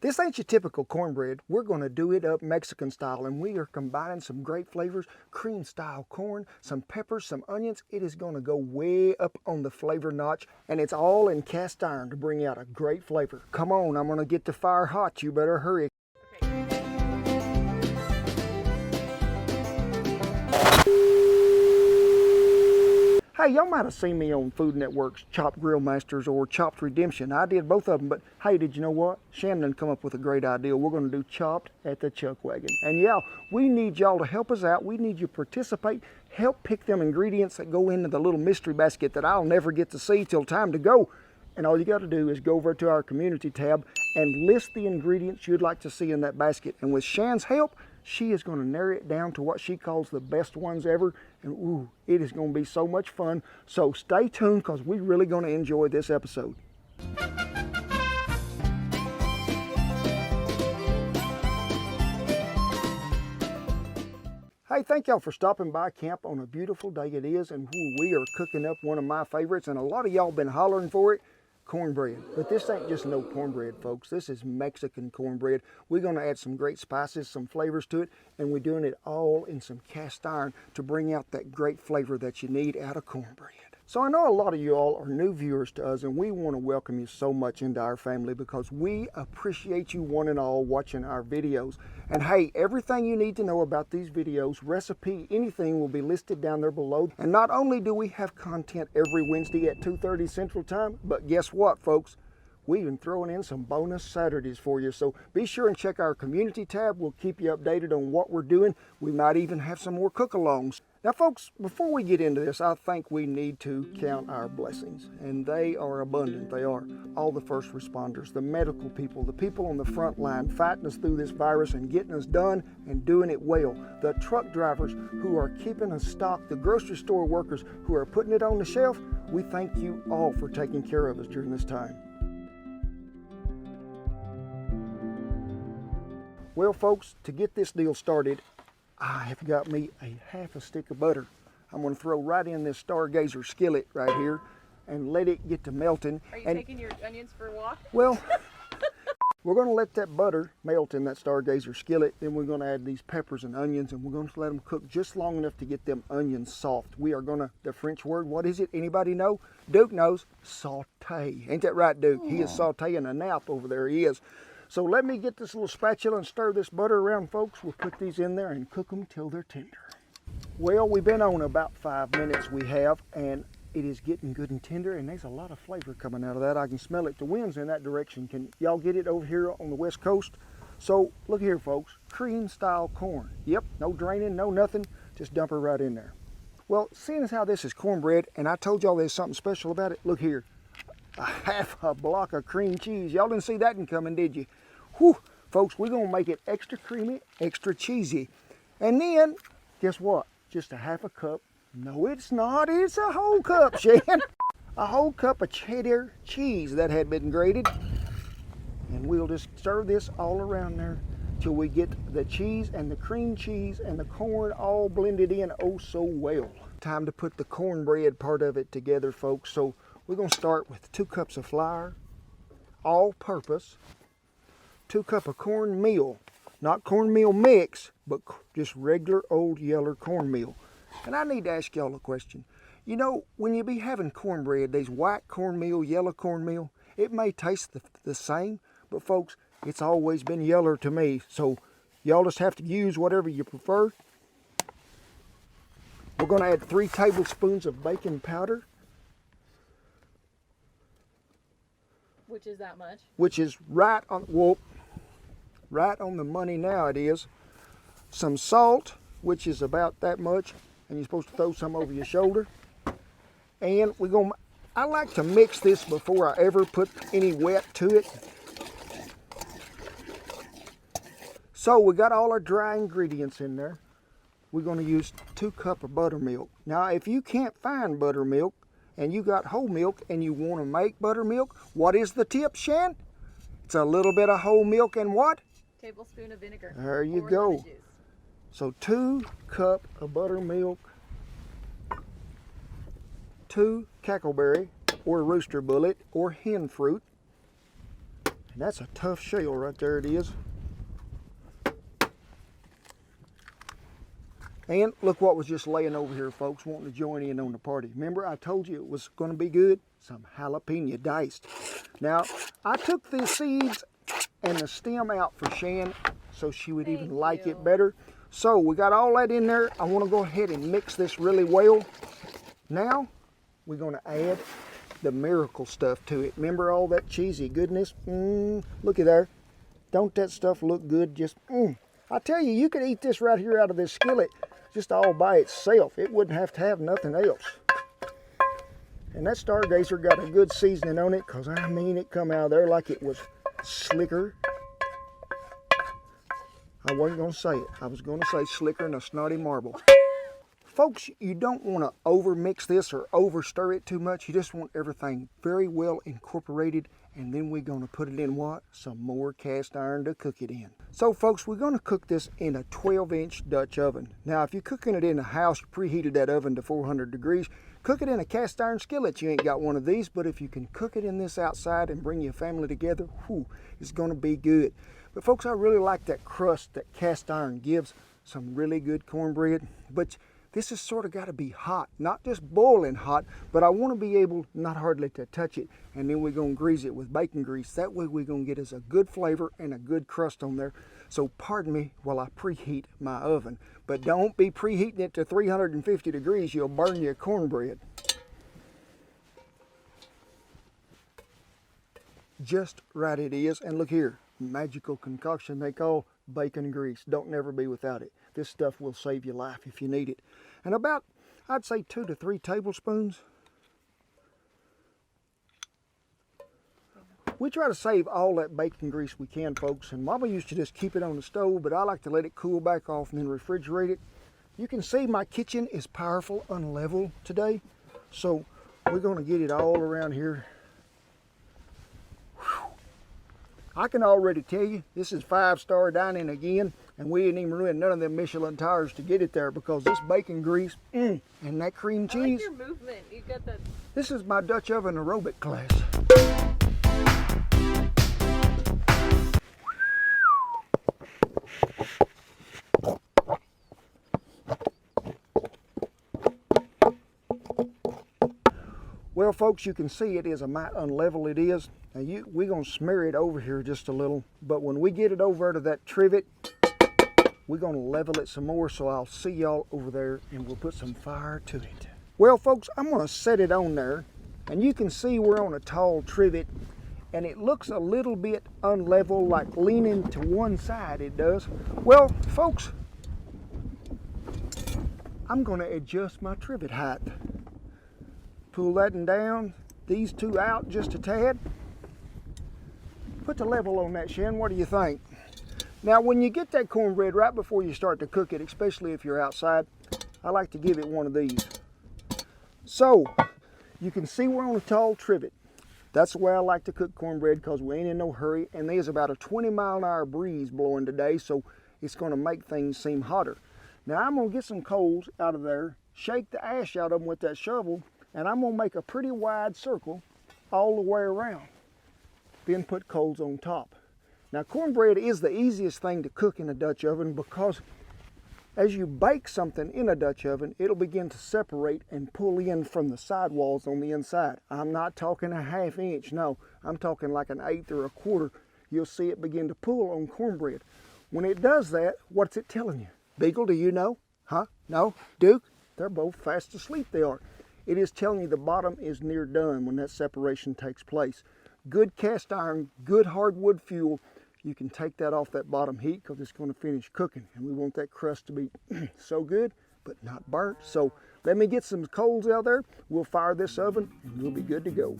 This ain't your typical cornbread. We're going to do it up Mexican style, and we are combining some great flavors, cream style corn, some peppers, some onions. It is going to go way up on the flavor notch, and it's all in cast iron to bring out a great flavor. Come on, I'm going to get the fire hot. You better hurry. Hey, y'all might have seen me on Food Network's Chopped Grill Masters or Chopped Redemption. I did both of them, but hey, did you know what? Shannon come up with a great idea. We're going to do Chopped at the Chuck Wagon. And yeah, we need y'all to help us out. We need you to participate. Help pick them ingredients that go into the little mystery basket that I'll never get to see till time to go. And all you got to do is go over to our community tab and list the ingredients you'd like to see in that basket. And with Shan's help, she is going to narrow it down to what she calls the best ones ever. And ooh, it is going to be so much fun. So stay tuned because we're really going to enjoy this episode. Hey, thank y'all for stopping by camp on a beautiful day it is. And ooh, we are cooking up one of my favorites. And a lot of y'all been hollering for it. Cornbread. But this ain't just no cornbread, folks. This is Mexican cornbread. We're going to add some great spices, some flavors to it, and we're doing it all in some cast iron to bring out that great flavor that you need out of cornbread. So I know a lot of you all are new viewers to us, and we want to welcome you so much into our family because we appreciate you one and all watching our videos. And hey, everything you need to know about these videos, recipe, anything will be listed down there below. And not only do we have content every Wednesday at 2:30 Central Time, but guess what, folks? We've been throwing in some bonus Saturdays for you. So be sure and check our community tab. We'll keep you updated on what we're doing. We might even have some more cook-alongs. Now, folks, before we get into this, I think we need to count our blessings. And they are abundant. They are. All the first responders, the medical people, the people on the front line fighting us through this virus and getting us done and doing it well. The truck drivers who are keeping us stocked, the grocery store workers who are putting it on the shelf. We thank you all for taking care of us during this time. Well, folks, to get this deal started, I have got me a half a stick of butter. I'm going to throw right in this Stargazer skillet right here and let it get to melting. Are you taking your onions for a walk? Well, we're going to let that butter melt in that Stargazer skillet. Then we're going to add these peppers and onions, and we're going to let them cook just long enough to get them onions soft. We are going to, the French word, what is it? Anybody know? Duke knows. Saute. Ain't that right, Duke? He is sauteing a nap over there. He is. So let me get this little spatula and stir this butter around, folks. We'll put these in there and cook them till they're tender. Well, we've been on about 5 minutes we have, and it is getting good and tender, and there's a lot of flavor coming out of that. I can smell it. The wind's in that direction. Can y'all get it over here on the West Coast? So look here, folks, cream style corn. Yep, no draining, no nothing. Just dump her right in there. Well, seeing as how this is cornbread, and I told y'all there's something special about it, look here. A half a block of cream cheese. Y'all didn't see that one coming, did you? Whew, folks, we're going to make it extra creamy, extra cheesy. And then, guess what? Just a half a cup. No, it's not. It's a whole cup, Shan. A whole cup of cheddar cheese that had been grated. And we'll just stir this all around there till we get the cheese and the cream cheese and the corn all blended in oh so well. Time to put the cornbread part of it together, folks. So we're going to start with 2 cups of flour, all-purpose, 2 cups of cornmeal, not cornmeal mix, but just regular old yellow cornmeal. And I need to ask y'all a question. You know, when you be having cornbread, these white cornmeal, yellow cornmeal, it may taste the same, but folks, it's always been yellow to me. So y'all just have to use whatever you prefer. We're going to add 3 tablespoons of baking powder. Which is that much? Which is right on, well, right on the money now it is. Some salt, which is about that much, and you're supposed to throw some over your shoulder. And we're going to, I like to mix this before I ever put any wet to it. So we got all our dry ingredients in there. We're going to use 2 cups of buttermilk. Now, if you can't find buttermilk, and you got whole milk and you want to make buttermilk, what is the tip, Shan? It's a little bit of whole milk and what? Tablespoon of vinegar. There you go. So 2 cups of buttermilk, 2 cackleberry or rooster bullet or hen fruit. That's a tough shell right there, it is. And look what was just laying over here, folks, wanting to join in on the party. Remember, I told you it was going to be good? Some jalapeno diced. Now, I took the seeds and the stem out for Shan so she would even like it better. So we got all that in there. I want to go ahead and mix this really well. Now, we're going to add the miracle stuff to it. Remember all that cheesy goodness? Look at there. Don't that stuff look good? Just, I tell you, you could eat this right here out of this skillet just all by itself. It wouldn't have to have nothing else. And that Stargazer got a good seasoning on it, because I mean it come out of there like it was slicker. I wasn't going to say it. I was going to say slicker than a snotty marble. Folks, you don't want to over mix this or over stir it too much. You just want everything very well incorporated. And then we're going to put it in what? Some more cast iron to cook it in. So folks, we're going to cook this in a 12-inch Dutch oven. Now, if you're cooking it in a house, you preheated that oven to 400 degrees. Cook it in a cast iron skillet. You ain't got one of these, but if you can cook it in this outside and bring your family together, whew, it's going to be good. But folks, I really like that crust that cast iron gives. Some really good cornbread. But this has sort of got to be hot, not just boiling hot, but I want to be able not hardly to touch it. And then we're going to grease it with bacon grease. That way we're going to get us a good flavor and a good crust on there. So pardon me while I preheat my oven. But don't be preheating it to 350 degrees. You'll burn your cornbread. Just right it is. And look here, magical concoction they call bacon grease. Don't never be without it. This stuff will save your life if you need it. And about, I'd say 2 to 3 tablespoons. We try to save all that bacon grease we can, folks. And Mama used to just keep it on the stove, but I like to let it cool back off and then refrigerate it. You can see my kitchen is powerful unlevel today. So we're going to get it all around here. Whew. I can already tell you, this is 5-star dining again. And we didn't even ruin none of them Michelin tires to get it there, because this bacon grease and that cream cheese. I like your movement. You got that. This is my Dutch oven aerobic class. Well, folks, you can see it is a mite unlevel it is. Now we're going to smear it over here just a little, but when we get it over to that trivet, we're going to level it some more, so I'll see y'all over there and we'll put some fire to it. Well, folks, I'm going to set it on there, and you can see we're on a tall trivet, and it looks a little bit unlevel, like leaning to one side it does. Well, folks, I'm going to adjust my trivet height. Pull that one down, these two out just a tad. Put the level on that, Shan. What do you think? Now, when you get that cornbread right before you start to cook it, especially if you're outside, I like to give it one of these. So, you can see we're on a tall trivet. That's the way I like to cook cornbread, because we ain't in no hurry, and there's about a 20-mile-an-hour breeze blowing today, so it's going to make things seem hotter. Now, I'm going to get some coals out of there, shake the ash out of them with that shovel, and I'm going to make a pretty wide circle all the way around. Then put coals on top. Now, cornbread is the easiest thing to cook in a Dutch oven, because as you bake something in a Dutch oven, it'll begin to separate and pull in from the sidewalls on the inside. I'm not talking a 1/2 inch, no. I'm talking like an 1/8 or a 1/4. You'll see it begin to pull on cornbread. When it does that, what's it telling you? Beagle, do you know? Huh? No? Duke? They're both fast asleep, they are. It is telling you the bottom is near done when that separation takes place. Good cast iron, good hardwood fuel. You can take that off that bottom heat, because it's going to finish cooking, and we want that crust to be so good but not burnt. So let me get some coals out there. We'll fire this oven and we'll be good to go.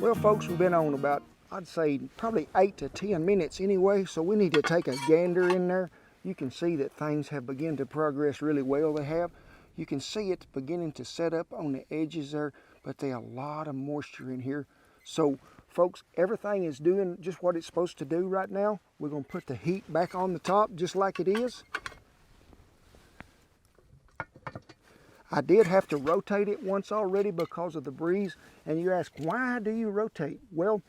Well, folks, we've been on about, I'd say, probably 8 to 10 minutes anyway, so we need to take a gander in there. You can see that things have begun to progress really well. They have. You can see it's beginning to set up on the edges there, but there's a lot of moisture in here. So, folks, everything is doing just what it's supposed to do right now. We're going to put the heat back on the top just like it is. I did have to rotate it once already because of the breeze. And you ask, why do you rotate? Well,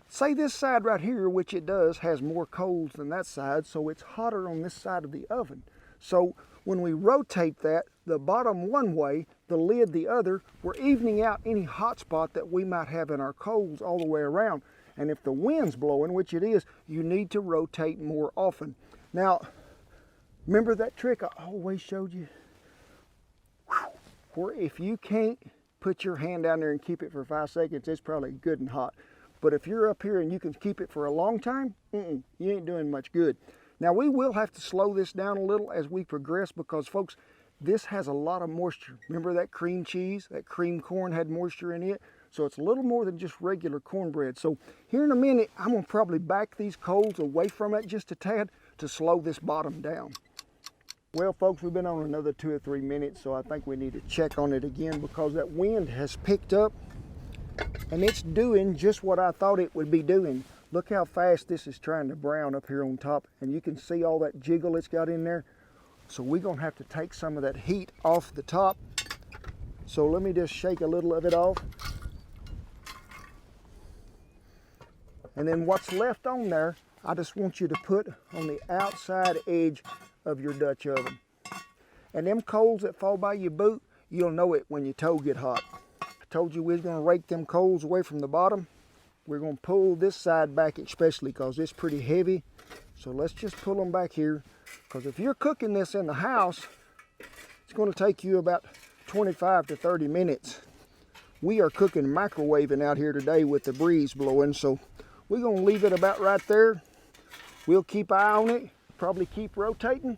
say this side right here, which it does, has more coals than that side, so it's hotter on this side of the oven. So when we rotate that, the bottom one way, the lid the other, we're evening out any hot spot that we might have in our coals all the way around. And if the wind's blowing, which it is, you need to rotate more often. Now, remember that trick I always showed you? Where if you can't put your hand down there and keep it for 5 seconds, it's probably good and hot. But if you're up here and you can keep it for a long time, you ain't doing much good. Now we will have to slow this down a little as we progress because, folks, this has a lot of moisture. Remember that cream cheese, that cream corn had moisture in it? So it's a little more than just regular cornbread. So here in a minute, I'm gonna probably back these coals away from it just a tad to slow this bottom down. Well, folks, we've been on another 2 or 3 minutes, so I think we need to check on it again because that wind has picked up and it's doing just what I thought it would be doing. Look how fast this is trying to brown up here on top, and you can see all that jiggle it's got in there. So we're gonna have to take some of that heat off the top. So let me just shake a little of it off. And then what's left on there, I just want you to put on the outside edge of your Dutch oven. And them coals that fall by your boot, you'll know it when your toe get hot. I told you we was gonna rake them coals away from the bottom. We're gonna pull this side back especially because it's pretty heavy. So let's just pull them back here. Because if you're cooking this in the house, it's gonna take you about 25 to 30 minutes. We are cooking microwaving out here today with the breeze blowing. So we're gonna leave it about right there. We'll keep eye on it. Probably keep rotating.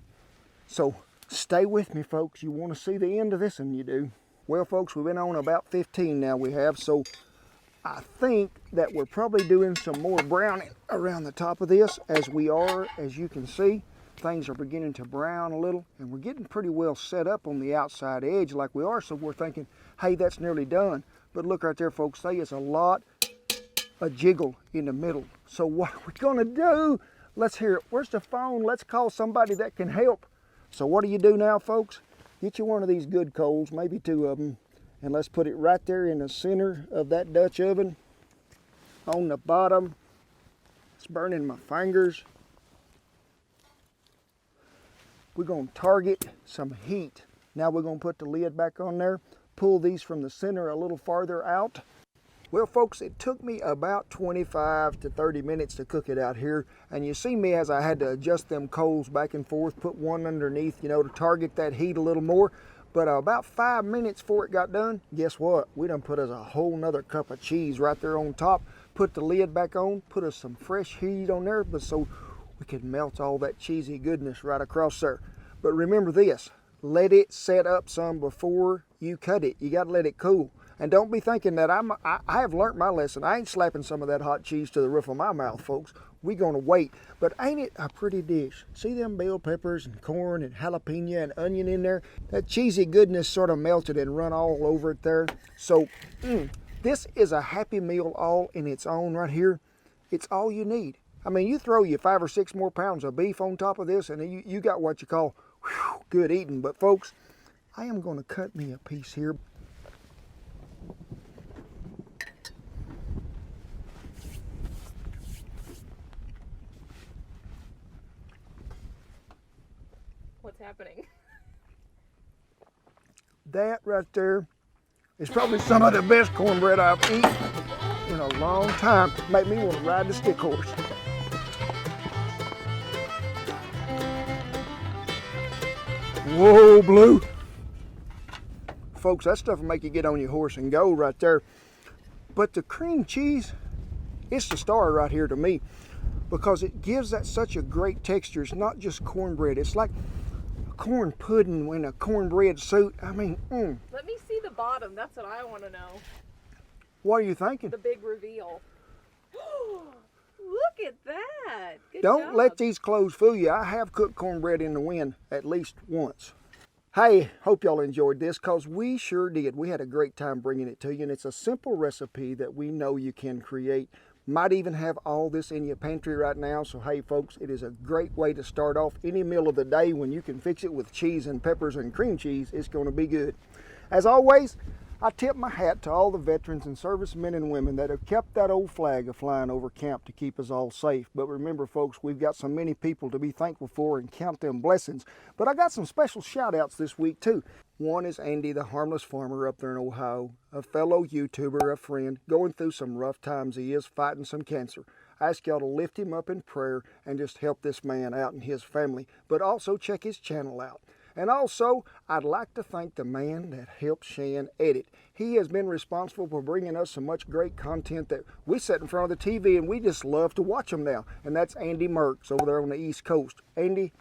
So stay with me, folks. You want to see the end of this, and you do. Well, folks, we've been on about 15 now we have. So I think that we're probably doing some more browning around the top of this as we are. As you can see, things are beginning to brown a little, and we're getting pretty well set up on the outside edge like we are. So we're thinking, hey, that's nearly done. But look right there, folks. There is a lot of jiggle in the middle. So what we're going to do, let's hear it. Where's the phone? Let's call somebody that can help. So what do you do now, folks? Get you one of these good coals, maybe 2 of them, and let's put it right there in the center of that Dutch oven. On the bottom. It's burning my fingers. We're going to target some heat. Now we're going to put the lid back on there. Pull these from the center a little farther out. Well, folks, it took me about 25 to 30 minutes to cook it out here. And you see me as I had to adjust them coals back and forth, put one underneath, you know, to target that heat a little more. But about 5 minutes before it got done, guess what? We done put us a whole nother cup of cheese right there on top. Put the lid back on, put us some fresh heat on there, but so we could melt all that cheesy goodness right across there. But remember this, let it set up some before you cut it. You gotta let it cool. And don't be thinking that I have learned my lesson. I ain't slapping some of that hot cheese to the roof of my mouth, folks. We gonna wait. But ain't it a pretty dish? See them bell peppers and corn and jalapeno and onion in there? That cheesy goodness sort of melted and run all over it there. So this is a happy meal all in its own right here. It's all you need. I mean, you throw you 5 or 6 more pounds of beef on top of this and you got what you call good eating. But folks, I am gonna cut me a piece here. What's happening? That right there is probably some of the best cornbread I've eaten in a long time. Make me want to ride the stick horse. Whoa, Blue. Folks, that stuff will make you get on your horse and go right there. But the cream cheese, it's the star right here to me because it gives that such a great texture. It's not just cornbread. It's like corn pudding in a cornbread soup. I mean, Let me see the bottom. That's what I want to know. What are you thinking? The big reveal. Look at that. Good Don't job. let these clothes fool you. I have cooked cornbread in the wind at least once. Hey, hope y'all enjoyed this because we sure did. We had a great time bringing it to you, and it's a simple recipe that we know you can create. Might even have all this in your pantry right now. So hey folks, it is a great way to start off any meal of the day. When you can fix it with cheese and peppers and cream cheese, it's going to be good. As always, I tip my hat to all the veterans and servicemen and women that have kept that old flag a-flying over camp to keep us all safe. But remember folks, we've got so many people to be thankful for and count them blessings. But I got some special shout outs this week too. One is Andy, the harmless farmer up there in Ohio, a fellow YouTuber, a friend, going through some rough times. He is fighting some cancer. I ask y'all to lift him up in prayer and just help this man out and his family, but also check his channel out. And also, I'd like to thank the man that helped Shan edit. He has been responsible for bringing us so much great content that we sit in front of the TV and we just love to watch them now. And that's Andy Mercs over there on the East Coast. Andy,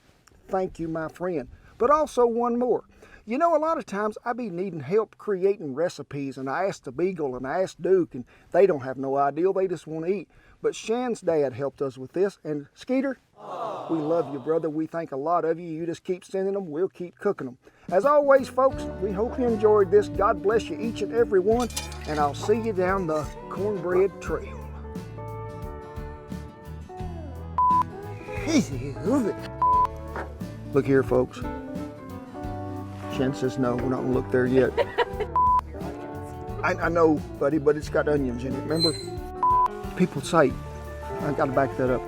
thank you, my friend. But also one more. You know, a lot of times I be needing help creating recipes, and I ask the Beagle and I ask Duke, and they don't have no idea. They just want to eat. But Shan's dad helped us with this, and Skeeter, we love you, brother. We think a lot of you. You just keep sending them. We'll keep cooking them. As always, folks, we hope you enjoyed this. God bless you, each and every one, and I'll see you down the cornbread trail. Look here, folks. Shan says no, we're not going to look there yet. I know, buddy, but it's got onions in it, remember? People say, I got to back that up.